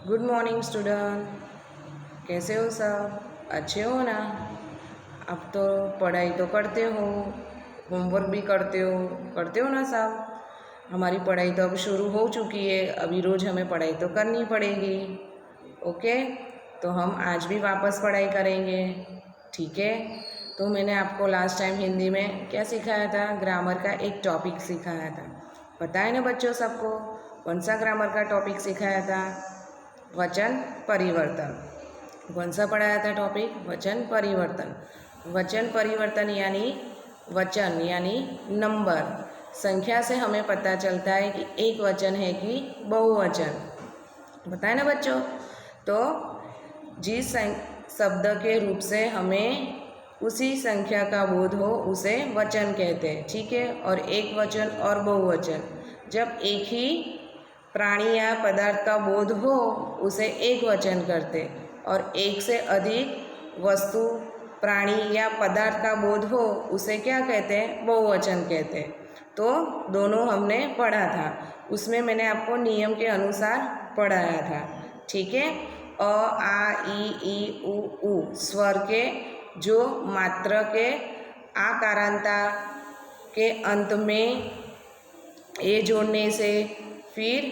Good morning student. कैसे हो सब? अच्छे हो ना? अब तो पढ़ाई तो करते हो, होमवर्क भी करते हो ना सब? हमारी पढ़ाई तो अब शुरू हो चुकी है। अभी रोज़ हमें पढ़ाई तो करनी पड़ेगी। ओके, तो हम आज भी वापस पढ़ाई करेंगे। ठीक है। तो मैंने आपको लास्ट टाइम हिंदी में क्या सिखाया था? ग्रामर का एक टॉपिक सिखाया था। पता है ना बच्चों सबको? कौन सा ग्रामर का टॉपिक सिखाया था? वचन परिवर्तन। कौन सा पढ़ाया था टॉपिक? वचन परिवर्तन। वचन परिवर्तन यानी नंबर, संख्या से हमें पता चलता है कि एक वचन है कि बहुवचन। पता है ना बच्चों? तो जिस शब्द के रूप से हमें उसी संख्या का बोध हो उसे वचन कहते हैं। ठीक है। और एक वचन और बहुवचन, जब एक ही प्राणी या पदार्थ का बोध हो उसे एक वचन करते, और एक से अधिक वस्तु, प्राणी या पदार्थ का बोध हो उसे क्या कहते हैं? बहुवचन कहते हैं। तो दोनों हमने पढ़ा था। उसमें मैंने आपको नियम के अनुसार पढ़ाया था। ठीक है। अ आ ई उ स्वर के जो मात्र के आकारांता के अंत में ए जोड़ने से, फिर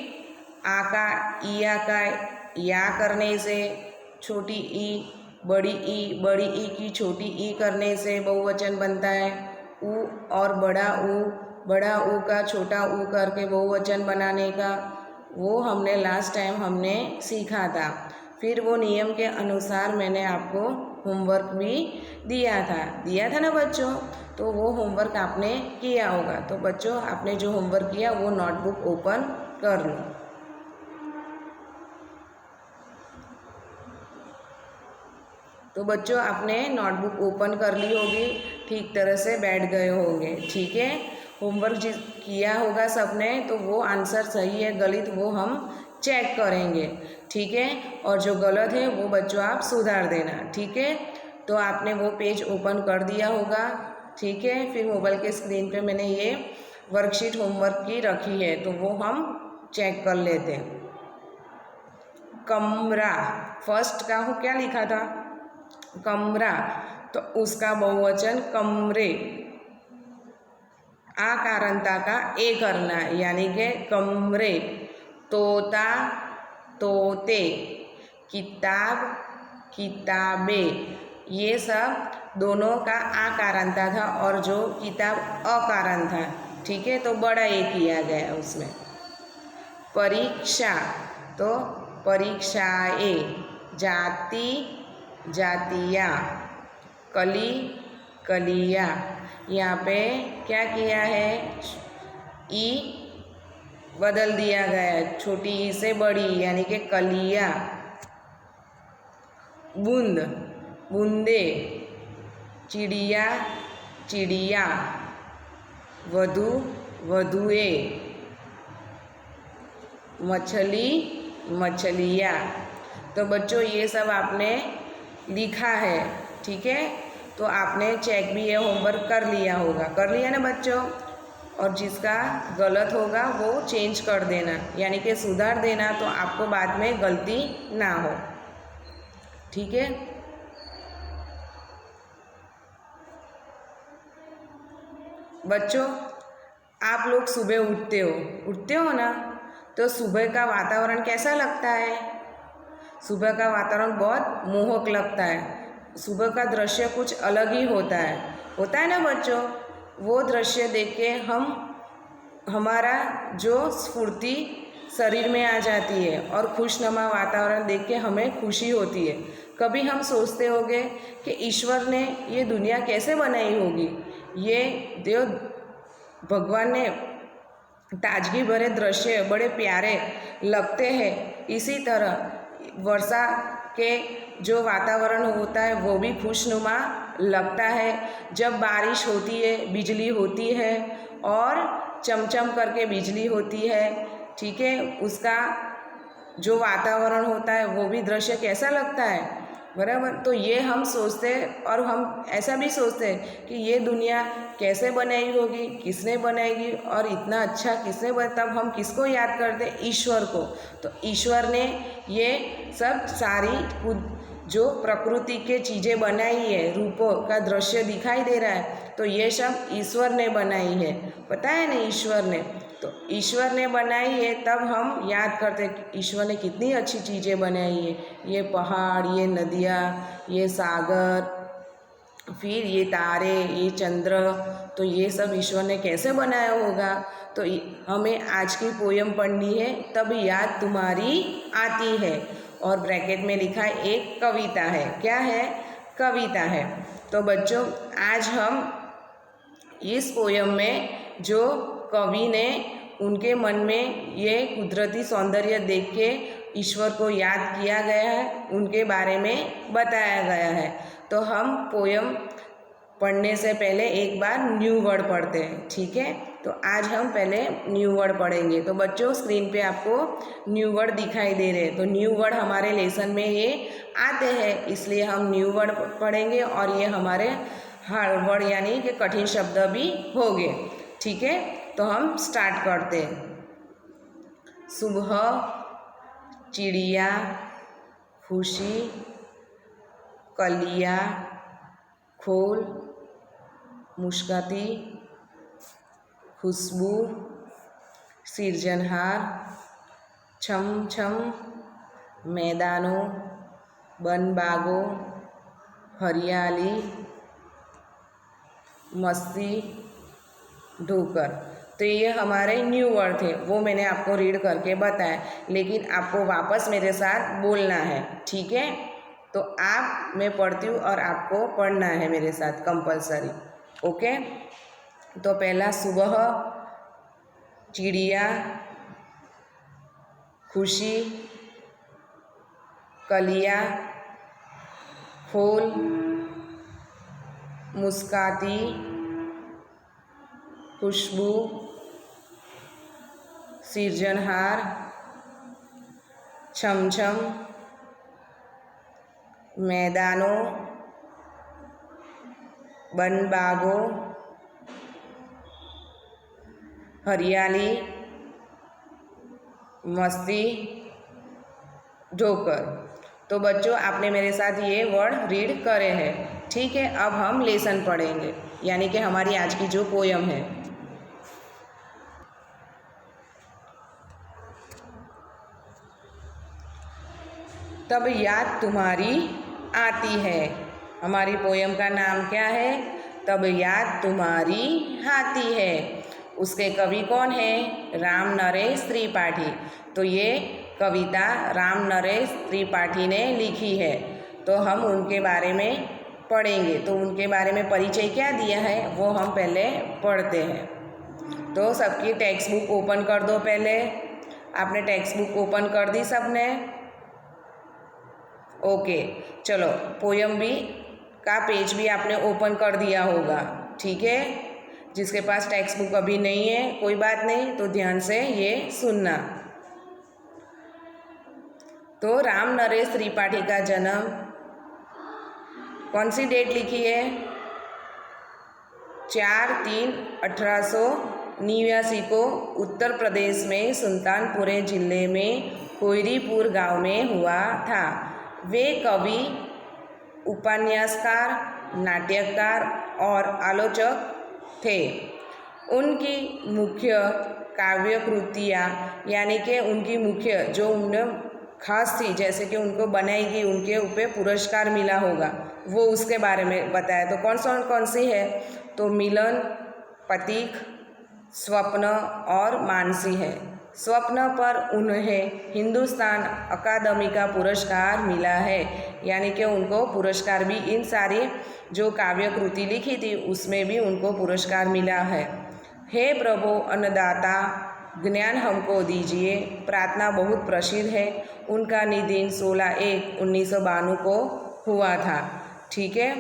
आका इया का या करने से, छोटी बड़ी ई की छोटी ई करने से बहुवचन बनता है। उ और बड़ा ऊ का छोटा ऊ करके बहुवचन बनाने का, वो हमने लास्ट टाइम सीखा था। फिर वो नियम के अनुसार मैंने आपको होमवर्क भी दिया था ना बच्चों? तो वो होमवर्क आपने किया होगा। तो बच्चों, आपने जो होमवर्क किया वो नोटबुक ओपन कर लो। तो बच्चों, आपने नोटबुक ओपन कर ली होगी, ठीक तरह से बैठ गए होंगे। ठीक है। होमवर्क जिस किया होगा सबने, तो वो आंसर सही है गलत वो हम चेक करेंगे। ठीक है। और जो गलत है वो बच्चों आप सुधार देना। ठीक है। तो आपने वो पेज ओपन कर दिया होगा। ठीक है। फिर मोबाइल के स्क्रीन पे मैंने ये वर्कशीट होमवर्क की रखी है, तो वो हम चेक कर लेते हैं। कमरा, फर्स्ट का हो क्या लिखा था? कमरा, तो उसका बहुवचन कमरे। आकारांता का ए करना, यानी कि कमरे। तोता तोते, किताब किताबे, ये सब दोनों का आकारांता था और जो किताब अकारण था। ठीक है। तो बड़ा ए किया गया उसमें। परीक्षा, तो परीक्षाए। जाति जातिया, कली कलिया। यहाँ पे क्या किया है? ई बदल दिया गया है, छोटी ई से बड़ी, यानी कि कलिया। बूंद बूंदे, चिड़िया चिड़िया, वधु वधुए, मछली मछलियाँ। तो बच्चों, ये सब आपने लिखा है। ठीक है। तो आपने चेक भी ये होमवर्क कर लिया ना बच्चों? और जिसका गलत होगा वो चेंज कर देना, यानी कि सुधार देना, तो आपको बाद में गलती ना हो। ठीक है। बच्चों, आप लोग सुबह उठते हो ना? तो सुबह का वातावरण कैसा लगता है? सुबह का वातावरण बहुत मोहक लगता है। सुबह का दृश्य कुछ अलग ही होता है ना बच्चों? वो दृश्य देख के हमारा जो स्फूर्ति शरीर में आ जाती है, और खुशनुमा वातावरण देख के हमें खुशी होती है। कभी हम सोचते होंगे कि ईश्वर ने ये दुनिया कैसे बनाई होगी? ये देव भगवान ने ताजगी भरे दृश्य बड़े प्यारे लगते हैं। इसी तरह वर्षा के जो वातावरण होता है वो भी खुशनुमा लगता है। जब बारिश होती है, बिजली होती है, और चमचम करके बिजली होती है। ठीक है। उसका जो वातावरण होता है वो भी दृश्य कैसा लगता है? बराबर। तो ये हम सोचते हैं और हम ऐसा भी सोचते हैं कि ये दुनिया कैसे बनाई होगी, किसने बनाएगी और इतना अच्छा किसने बना, तब हम किसको याद करते हैं? ईश्वर को। तो ईश्वर ने ये सब सारी जो प्रकृति के चीज़ें बनाई है, रूपों का दृश्य दिखाई दे रहा है, तो ये सब ईश्वर ने बनाई है, पता है ना, ईश्वर ने। तो ईश्वर ने बनाई है, तब हम याद करते हैं कि ईश्वर ने कितनी अच्छी चीज़ें बनाई है। ये पहाड़, ये नदियाँ, ये सागर, फिर ये तारे, ये चंद्र, तो ये सब ईश्वर ने कैसे बनाया होगा। तो हमें आज की पोयम पढ़नी है, तब याद तुम्हारी आती है। और ब्रैकेट में लिखा है एक कविता है। क्या है? कविता है। तो बच्चों, आज हम इस पोयम में जो कवि ने उनके मन में ये कुदरती सौंदर्य देख के ईश्वर को याद किया गया है, उनके बारे में बताया गया है। तो हम पोयम पढ़ने से पहले एक बार न्यू वर्ड पढ़ते हैं, ठीक है। तो आज हम पहले न्यू वर्ड पढ़ेंगे। तो बच्चों, स्क्रीन पे आपको न्यू वर्ड दिखाई दे रहे हैं। तो न्यू वर्ड हमारे लेसन में ये आते हैं, इसलिए हम न्यू वर्ड पढ़ेंगे और ये हमारे हार्ड वर्ड यानी कि कठिन शब्द भी होंगे, ठीक है। तो हम स्टार्ट करते हैं। सुबह, चिड़िया, खुशी, कलिया, खोल, मुस्काती, खुशबू, सिरजनहार, छम छम, मैदानों, वन बागों, हरियाली, मस्ती, ढोकर। तो ये हमारे न्यू वर्ड थे, वो मैंने आपको रीड करके बताया, लेकिन आपको वापस मेरे साथ बोलना है, ठीक है। तो मैं पढ़ती हूँ और आपको पढ़ना है मेरे साथ कंपलसरी, ओके। तो पहला, सुबह, चिड़िया, खुशी, कलिया, फूल, मुस्काती, खुशबू, सिरजनहार, छमछम, मैदानों, वन बागों, हरियाली, मस्ती, ढोकर। तो बच्चों, आपने मेरे साथ ये वर्ड रीड करे हैं, ठीक है। अब हम लेसन पढ़ेंगे, यानी कि हमारी आज की जो पोयम है। तब याद तुम्हारी आती है। हमारी पोयम का नाम क्या है? तब याद तुम्हारी आती है। उसके कवि कौन है? राम नरेश त्रिपाठी। तो ये कविता राम नरेश त्रिपाठी ने लिखी है। तो हम उनके बारे में पढ़ेंगे। तो उनके बारे में परिचय क्या दिया है वो हम पहले पढ़ते हैं। तो सबकी टेक्स्ट बुक ओपन कर दो। पहले आपने टेक्स्ट बुक ओपन कर दी सबने? ओके, चलो पोयम भी का पेज भी आपने ओपन कर दिया होगा, ठीक है। जिसके पास टेक्स्ट बुक अभी नहीं है कोई बात नहीं, तो ध्यान से ये सुनना। तो राम नरेश त्रिपाठी का जन्म कौन सी डेट लिखी है? 4/3/1889 को उत्तर प्रदेश में सुल्तानपुर जिले में कोयरीपुर गांव में हुआ था। वे कवि, उपन्यासकार, नाट्यकार और आलोचक थे। उनकी मुख्य काव्य कृतियाँ यानी कि उनकी मुख्य जो उन्हें खास थी, जैसे कि उनको बनाई गई, उनके ऊपर पुरस्कार मिला होगा, वो उसके बारे में बताया। तो कौन सी है? तो मिलन, प्रतीक, स्वप्न और मानसी है। स्वप्न पर उन्हें हिंदुस्तान अकादमी का पुरस्कार मिला है, यानी कि उनको पुरस्कार भी, इन सारी जो काव्य कृति लिखी थी उसमें भी उनको पुरस्कार मिला है। हे प्रभु अन्नदाता, ज्ञान हमको दीजिए प्रार्थना बहुत प्रसिद्ध है। उनका निधन 16/1/1992 को हुआ था, ठीक है।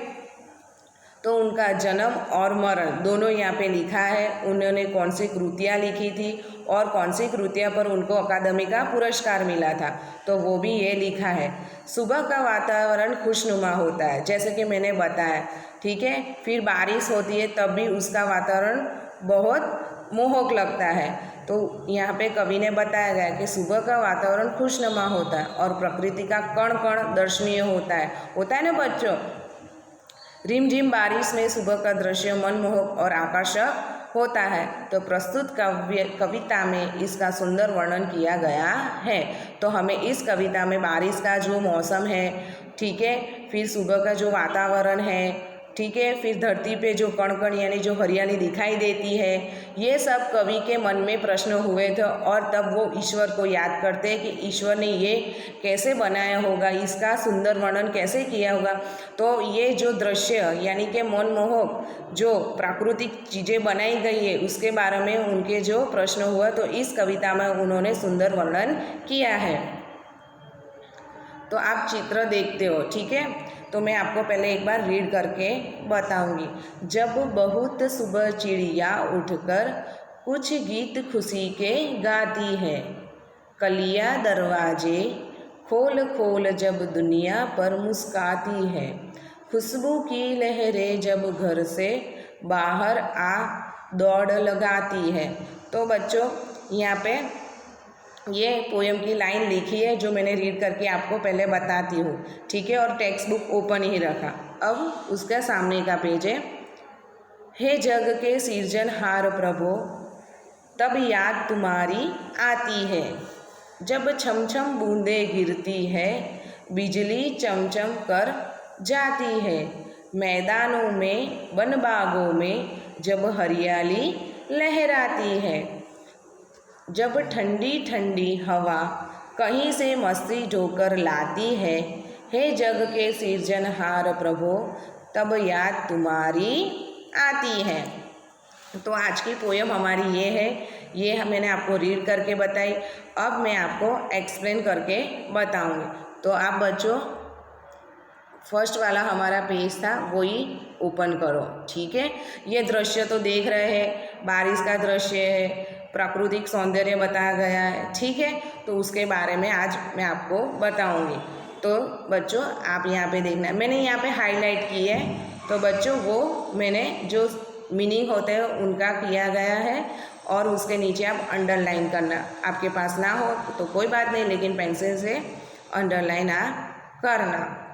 तो उनका जन्म और मरण दोनों यहाँ पे लिखा है। उन्होंने कौन सी कृतियाँ लिखी थी और कौन सी कृतियाँ पर उनको अकादमी का पुरस्कार मिला था, तो वो भी ये लिखा है। सुबह का वातावरण खुशनुमा होता है, जैसे कि मैंने बताया, ठीक है। फिर बारिश होती है तब भी उसका वातावरण बहुत मोहक लगता है। तो यहाँ पे कवि ने बताया गया कि सुबह का वातावरण खुशनुमा होता है और प्रकृति का कण कण दर्शनीय होता है ना बच्चों। रिमझिम बारिश में सुबह का दृश्य मनमोहक और आकर्षक होता है। तो प्रस्तुत कविता में इसका सुंदर वर्णन किया गया है। तो हमें इस कविता में बारिश का जो मौसम है, ठीक है, फिर सुबह का जो वातावरण है, ठीक है, फिर धरती पे जो कण कण यानी जो हरियाली दिखाई देती है, ये सब कवि के मन में प्रश्न हुए थे और तब वो ईश्वर को याद करते हैं कि ईश्वर ने ये कैसे बनाया होगा, इसका सुंदर वर्णन कैसे किया होगा। तो ये जो दृश्य यानी कि मनमोहक जो प्राकृतिक चीज़ें बनाई गई है उसके बारे में उनके जो प्रश्न हुआ, तो इस कविता में उन्होंने सुंदर वर्णन किया है। तो आप चित्र देखते हो, ठीक है। तो मैं आपको पहले एक बार रीड करके बताऊंगी। जब बहुत सुबह चिड़िया उठकर कुछ गीत खुशी के गाती है, कलियां दरवाजे खोल खोल जब दुनिया पर मुस्काती है, खुशबू की लहरें जब घर से बाहर आ दौड़ लगाती है। तो बच्चों यहाँ पे ये पोएम की लाइन लिखी है जो मैंने रीड करके आपको पहले बताती हूँ, ठीक है। और टेक्स्ट बुक ओपन ही रखा। अब उसका सामने का पेज है। हे जग के सृजनहार प्रभो, तब याद तुम्हारी आती है, जब छम छम बूंदे गिरती है, बिजली चमचम कर जाती है, मैदानों में वन बागों में जब हरियाली लहराती है, जब ठंडी ठंडी हवा कहीं से मस्ती ढोकर लाती है, हे जग के सृजनहार प्रभो, तब याद तुम्हारी आती है। तो आज की पोएम हमारी ये है, ये मैंने आपको रीड करके बताई। अब मैं आपको एक्सप्लेन करके बताऊंगी। तो आप बच्चों फर्स्ट वाला हमारा पेज था वही ओपन करो, ठीक है। ये दृश्य तो देख रहे हैं, बारिश का दृश्य है, प्राकृतिक सौंदर्य बताया गया है, ठीक है। तो उसके बारे में आज मैं आपको बताऊंगी। तो बच्चों आप यहाँ पे देखना, मैंने यहाँ पे हाईलाइट की है। तो बच्चों वो मैंने जो मीनिंग होते हैं उनका किया गया है और उसके नीचे आप अंडरलाइन करना। आपके पास ना हो तो कोई बात नहीं, लेकिन पेंसिल से अंडरलाइन आप करना।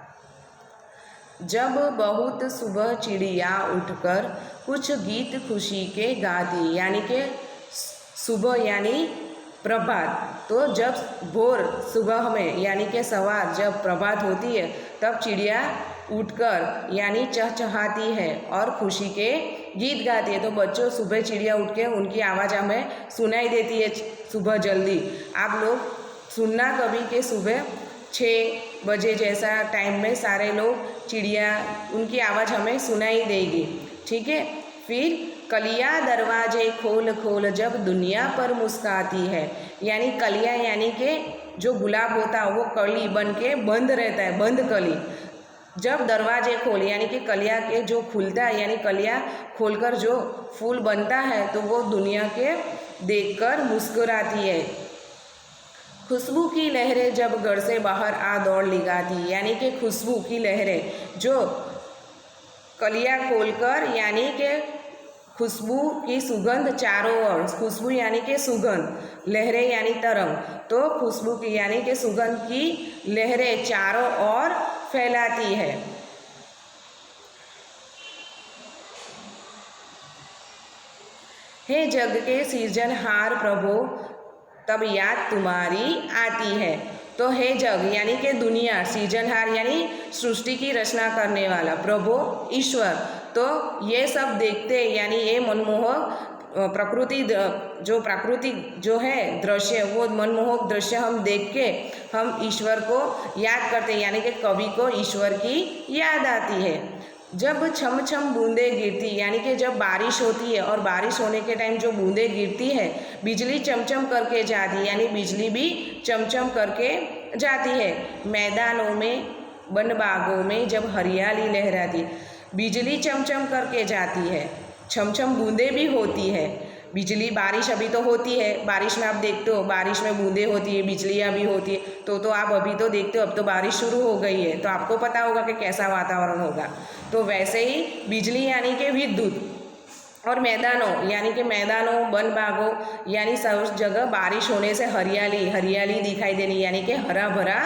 जब बहुत सुबह चिड़िया उठकर कुछ गीत खुशी के गाती, यानी कि सुबह यानी प्रभात। तो जब भोर सुबह में यानी कि सवार जब प्रभात होती है तब चिड़िया उठकर यानी चहचहाती है और खुशी के गीत गाती है। तो बच्चों सुबह चिड़िया उठ के उनकी आवाज़ हमें सुनाई देती है सुबह जल्दी। आप लोग सुनना कभी कि सुबह 6 बजे जैसा टाइम में सारे लोग चिड़िया उनकी आवाज़ हमें सुनाई देगी, ठीक है। फिर कलियां दरवाजे खोल खोल जब दुनिया पर मुस्काती है, यानी कलियां यानी कि जो गुलाब होता है वो कली बन के बंद रहता है, बंद कली। जब दरवाजे खोल यानी कि कलियां के जो खुलता है यानी कलियां खोलकर जो फूल बनता है तो वो दुनिया के देखकर मुस्कुराती है। खुशबू की लहरें जब घर से बाहर आ दौड़ लगाती, यानी कि खुशबू की लहरें जो कलियां खोलकर यानी कि खुशबू की सुगंध चारों ओर, खुशबू यानी कि सुगंध, लहरें यानी तरंग, तो खुशबू की यानी कि सुगंध की लहरें चारों ओर फैलाती है। हे जग के सृजनहार प्रभो, तब याद तुम्हारी आती है। तो हे जग यानी कि दुनिया, सृजनहार यानी सृष्टि की रचना करने वाला, प्रभु ईश्वर, तो ये सब देखते यानी ये मनमोहक प्रकृति जो प्राकृतिक जो है दृश्य, वो मनमोहक दृश्य हम देख के हम ईश्वर को याद करते हैं, यानी कि कवि को ईश्वर की याद आती है। जब छम छम बूंदे गिरती, यानी कि जब बारिश होती है और बारिश होने के टाइम जो बूंदे गिरती है, बिजली चमचम करके जाती है, यानी बिजली भी चमचम करके जाती है। मैदानों में वन बागों में जब हरियाली लहराती, बिजली चमचम करके जाती है, छम छम बूंदे भी होती है। बिजली, बारिश अभी तो होती है, बारिश में आप देखते हो बारिश में बूंदें होती है, बिजलियाँ भी होती है, तो आप अभी तो देखते हो, अब तो बारिश शुरू हो गई है, तो आपको पता होगा कि कैसा वातावरण होगा। तो वैसे ही बिजली यानी कि विद्युत, और मैदानों यानी कि मैदानों, वन भागों यानी सब जगह बारिश होने से हरियाली हरियाली दिखाई देनी, यानी कि हरा भरा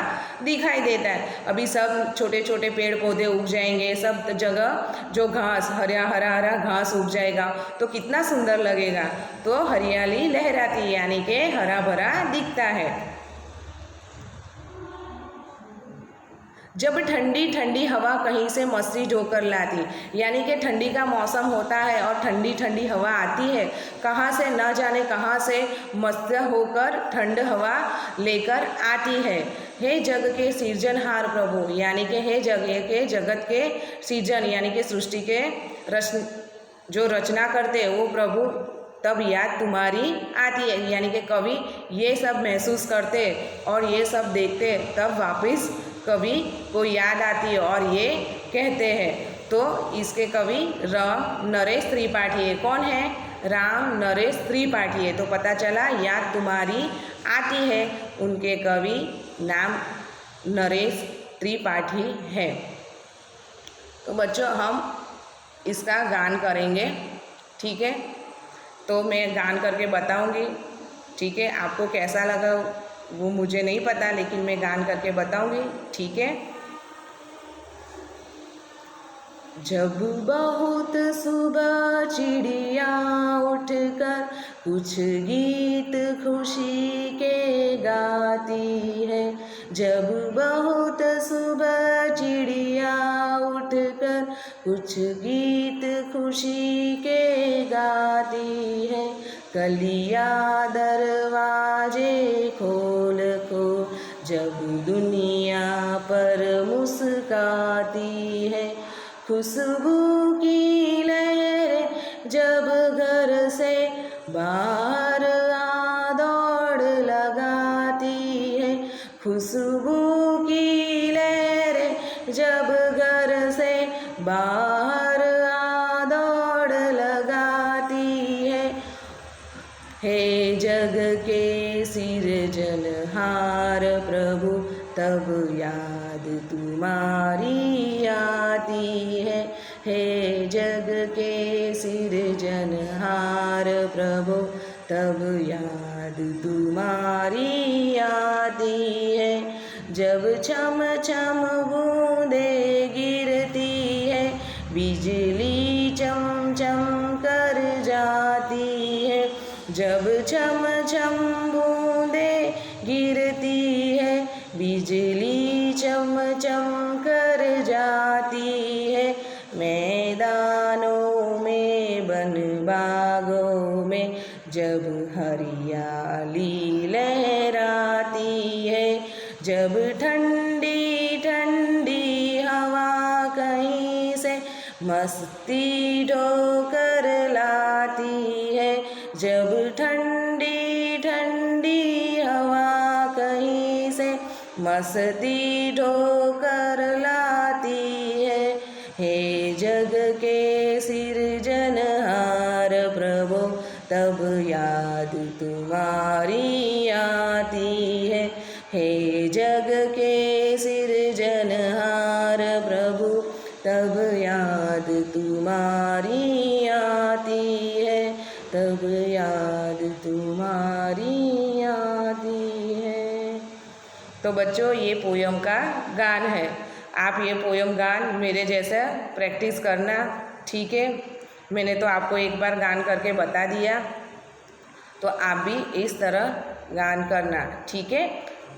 दिखाई देता है। अभी सब छोटे छोटे पेड़ पौधे उग जाएंगे, सब जगह जो घास हरा हरा हरा घास उग जाएगा तो कितना सुंदर लगेगा। तो हरियाली लहराती है यानी कि हरा भरा दिखता है। जब ठंडी ठंडी हवा कहीं से मस्ती ढोकर लाती, यानी कि ठंडी का मौसम होता है और ठंडी ठंडी हवा आती है, कहाँ से न जाने कहाँ से मस्त होकर ठंड हवा लेकर आती है। हे जग के सृजनहार प्रभु, यानी कि हे जगत के सृजन यानी कि सृष्टि के जो रचना करते वो प्रभु, तब याद तुम्हारी आती है, यानी कि कवि ये सब महसूस करते और ये सब देखते, तब वापस कवि को याद आती है और ये कहते हैं। तो इसके कवि राम नरेश त्रिपाठी है। कौन है? राम नरेश त्रिपाठी है। तो पता चला याद तुम्हारी आती है, उनके कवि नाम नरेश त्रिपाठी है। तो बच्चों हम इसका गान करेंगे, ठीक है? तो मैं गान करके बताऊंगी, ठीक है? आपको कैसा लगा वो मुझे नहीं पता, लेकिन मैं गान करके बताऊंगी, ठीक है? जब बहुत सुबह चिड़िया उठकर कुछ गीत खुशी के गाती है, जब बहुत सुबह चिड़िया उठकर कुछ गीत खुशी के गाती है, कलियाँ दरवाजे खोल को जब दुनिया पर मुस्काती है, खुशबू की लहरें जब घर से बाहर आ दौड़ लगाती है, खुशबू की लहरें जब घर से बाहर आ दौड़ लगाती है, हे जग के सृजनहार प्रभु, तब याद तुम्हारी आती है, हे जग के सृजनहार प्रभु, तब याद तुम्हारी आती है, जब छम छम बूंदे गिरती है, बिजली चम चम कर जाती है, जब छम छम बूंदे गिरती है, बिजली चम चम कर जाती है, मैदानों में वन बागों में जब हरियाली लहराती है, जब ठंडी ठंडी हवा कहीं से मस्ती ढोकर लाती है, जब ठंडी ठंडी हवा कहीं से मस्ती ढोकर लाती है, हे जग के सृजनहार प्रभु, तब याद तुम्हारी आती है, हे जग के सृजनहार प्रभु, तब याद तुम्हारी आती है, तब याद तुम्हारी आती है। तो बच्चों ये पोयम का गान है, आप ये पोयम गान मेरे जैसा प्रैक्टिस करना, ठीक है? मैंने तो आपको एक बार गान करके बता दिया, तो आप भी इस तरह गान करना, ठीक है?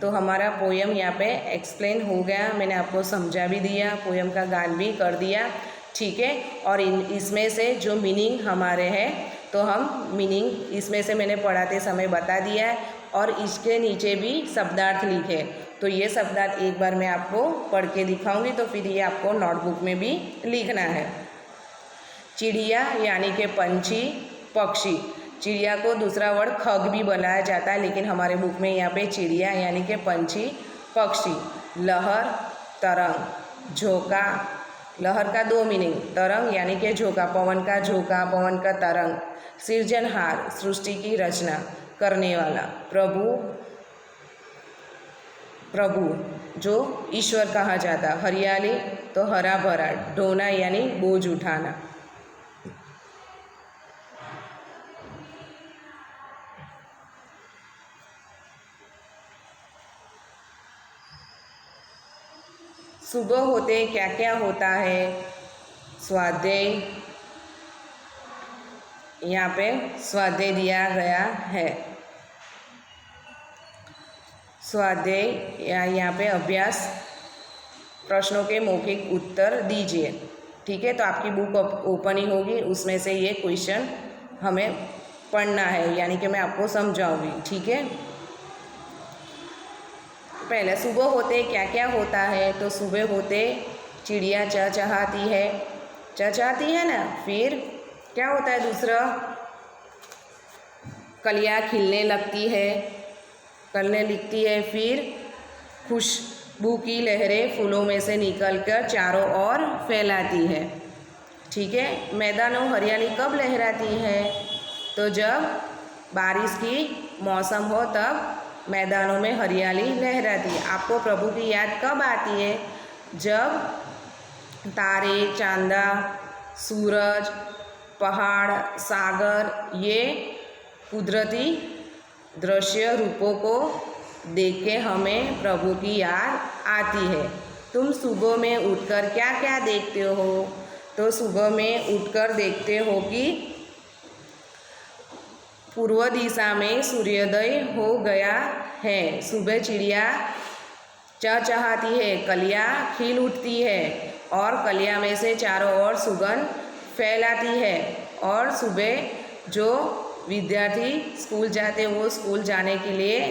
तो हमारा पोयम यहाँ पे एक्सप्लेन हो गया, मैंने आपको समझा भी दिया, पोयम का गान भी कर दिया, ठीक है? और इसमें से जो मीनिंग हमारे हैं, तो हम मीनिंग इसमें से मैंने पढ़ाते समय बता दिया है, और इसके नीचे भी शब्दार्थ लिखे। तो ये शब्दार्थ एक बार मैं आपको पढ़ के दिखाऊंगी, तो फिर ये आपको नोटबुक में भी लिखना है। चिड़िया यानी कि पंछी, पक्षी, चिड़िया को दूसरा वर्ड खग भी बनाया जाता है, लेकिन हमारे बुक में यहाँ पे चिड़िया यानी कि पंछी, पक्षी, लहर, तरंग, झोंका, लहर का दो मीनिंग, तरंग यानी कि झोंका, पवन का झोंका, पवन का तरंग। सृजनहार, सृष्टि की रचना करने वाला। प्रभु, प्रभु जो ईश्वर कहा जाता। हरियाली तो हरा भरा। ढोना यानी बोझ उठाना। सुबह होते क्या क्या होता है? स्वाध्याय, यहाँ पे स्वाध्याय दिया गया है। स्वाध्याय या यहाँ पे अभ्यास, प्रश्नों के मौखिक उत्तर दीजिए। ठीक है, तो आपकी बुक ओपन ही होगी, उसमें से ये क्वेश्चन हमें पढ़ना है, यानी कि मैं आपको समझाऊंगी। ठीक है, पहले सुबह होते क्या क्या होता है? तो सुबह होते चिड़िया चहचहाती है, चहचहाती है ना। फिर क्या होता है दूसरा? कलियाँ खिलने लगती है, कलने लगती है। फिर खुशबू की लहरें फूलों में से निकलकर चारों ओर फैलाती है। ठीक है, मैदानों हरियाली कब लहराती है? तो जब बारिश की मौसम हो तब मैदानों में हरियाली लहराती है। आपको प्रभु की याद कब आती है? जब तारे, चांदा, सूरज, पहाड़, सागर, ये कुदरती दृश्य रूपों को देख के हमें प्रभु की याद आती है। तुम सुबह में उठकर क्या क्या देखते हो? तो सुबह में उठकर देखते हो कि पूर्व दिशा में सूर्योदय हो गया है। सुबह चिड़िया चहचहाती है, कलियाँ खिल उठती है और कलियाँ में से चारों ओर सुगंध फैलाती है। और सुबह जो विद्यार्थी स्कूल जाते वो स्कूल जाने के लिए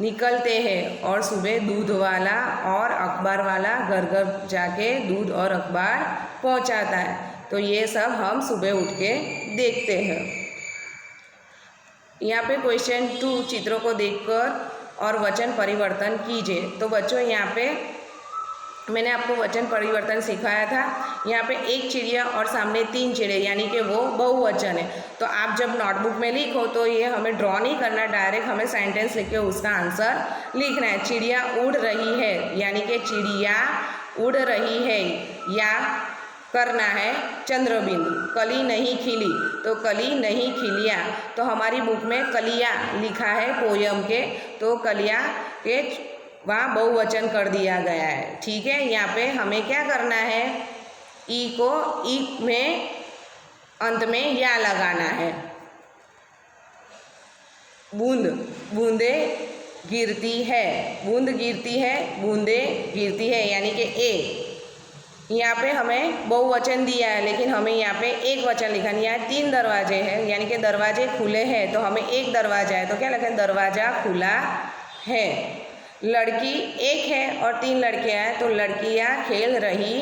निकलते हैं। और सुबह दूध वाला और अखबार वाला घर घर जाके दूध और अखबार पहुंचाता है। तो ये सब हम सुबह उठ के देखते हैं। यहाँ पे क्वेश्चन 2, चित्रों को देखकर और वचन परिवर्तन कीजिए। तो बच्चों यहाँ पे मैंने आपको वचन परिवर्तन सिखाया था। यहाँ पे एक चिड़िया और सामने 3 चिड़िया, यानी कि वो बहुवचन है। तो आप जब नोटबुक में लिखो तो ये हमें ड्रॉ नहीं करना, डायरेक्ट हमें सेंटेंस लिख के उसका आंसर लिखना है। चिड़िया उड़ रही है, यानी कि चिड़िया उड़ रही है, या करना है चंद्र बिंदु। कली नहीं खिली, तो कली नहीं खिलिया। तो हमारी बुक में कलिया लिखा है पोयम के, तो कलिया के वहाँ बहुवचन कर दिया गया है। ठीक है, यहाँ पे हमें क्या करना है? ई को ई में अंत में या लगाना है। बूंद, बूंदे गिरती है, बूंद गिरती है, बूंदे गिरती है, यानी कि ए। यहाँ पे हमें बहुवचन दिया है, लेकिन हमें यहाँ पे एक वचन लिखा है। यहाँ 3 दरवाजे हैं, यानी कि दरवाजे खुले हैं, तो हमें एक दरवाजा है, तो क्या लिखा है? दरवाजा खुला है। लड़की एक है और 3 लड़कियाँ हैं, तो लड़कियाँ खेल रही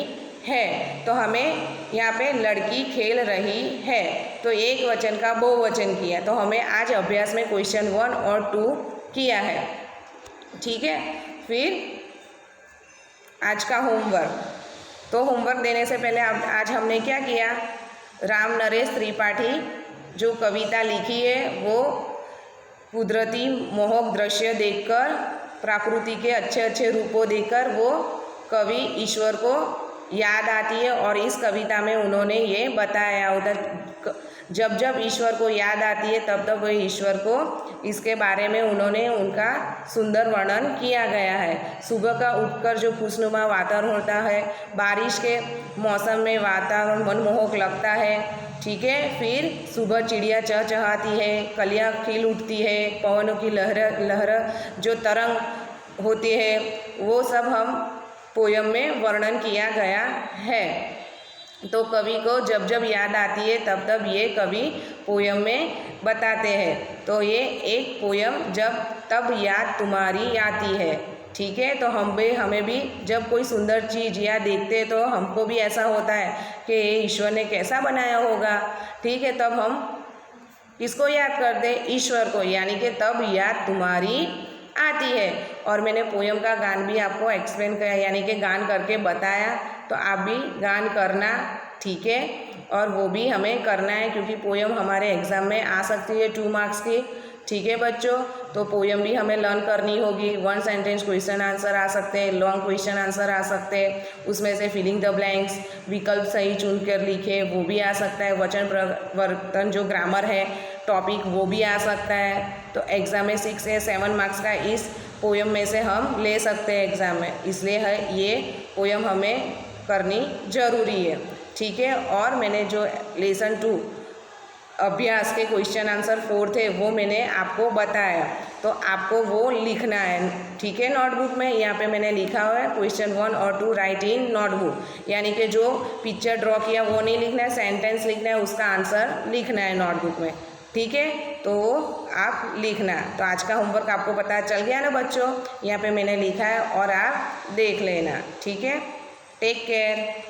है, तो हमें यहाँ पे लड़की खेल रही है। तो एक वचन का बहुवचन किया। तो हमें आज अभ्यास में क्वेश्चन 1 और 2 किया है। ठीक है, फिर आज का होमवर्क। तो होमवर्क देने से पहले आज हमने क्या किया? राम नरेश त्रिपाठी जो कविता लिखी है वो कुदरती मोहक दृश्य देखकर, प्रकृति के अच्छे अच्छे रूपों देखकर वो कवि ईश्वर को याद आती है। और इस कविता में उन्होंने ये बताया उधर जब जब ईश्वर को याद आती है तब तब वह ईश्वर को इसके बारे में उन्होंने उनका सुंदर वर्णन किया गया है। सुबह का उठकर जो खुशनुमा वातावरण होता है, बारिश के मौसम में वातावरण मनमोहक लगता है। ठीक है, फिर सुबह चिड़िया चहचहाती है, कलियाँ खिल उठती है, पवनों की लहर जो तरंग होती है, वो सब हम पोयम में वर्णन किया गया है। तो कवि को जब जब याद आती है तब तब ये कवि पोयम में बताते हैं। तो ये एक पोयम जब तब याद तुम्हारी आती है। ठीक है, तो हमें भी जब कोई सुंदर चीज़ या देखते तो हमको भी ऐसा होता है कि ईश्वर ने कैसा बनाया होगा। ठीक है, तब हम किसको याद करते? ईश्वर को, यानी कि तब याद तुम्हारी आती है। और मैंने पोयम का गान भी आपको एक्सप्लेन किया, यानी कि गान करके बताया, तो आप भी गान करना, ठीक है। और वो भी हमें करना है क्योंकि पोयम हमारे एग्ज़ाम में आ सकती है 2 मार्क्स की, ठीक है बच्चों। तो पोयम भी हमें लर्न करनी होगी। 1 सेंटेंस क्वेश्चन आंसर आ सकते हैं, लॉन्ग क्वेश्चन आंसर आ सकते हैं, उसमें से फिलिंग द ब्लैंक्स, विकल्प सही चुन कर लिखे, वो भी आ सकता है। वचन प्रवर्तन जो ग्रामर है टॉपिक, वो भी आ सकता है। तो एग्ज़ाम में 6 से 7 मार्क्स का इस पोयम में से हम ले सकते हैं एग्ज़ाम में, इसलिए है ये पोयम हमें करनी ज़रूरी है, ठीक है। और मैंने जो लेसन 2 अभ्यास के क्वेश्चन आंसर 4 थे वो मैंने आपको बताया, तो आपको वो लिखना है, ठीक है। नोटबुक में यहाँ पे मैंने लिखा हुआ है क्वेश्चन 1 और 2 राइट इन नोटबुक, यानी कि जो पिक्चर ड्रॉ किया वो नहीं लिखना है, सेंटेंस लिखना है, उसका आंसर लिखना है नोटबुक में, ठीक है। तो आप लिखना। तो आज का होमवर्क आपको पता चल गया ना बच्चों, यहाँ पे मैंने लिखा है और आप देख लेना, ठीक है। Take care.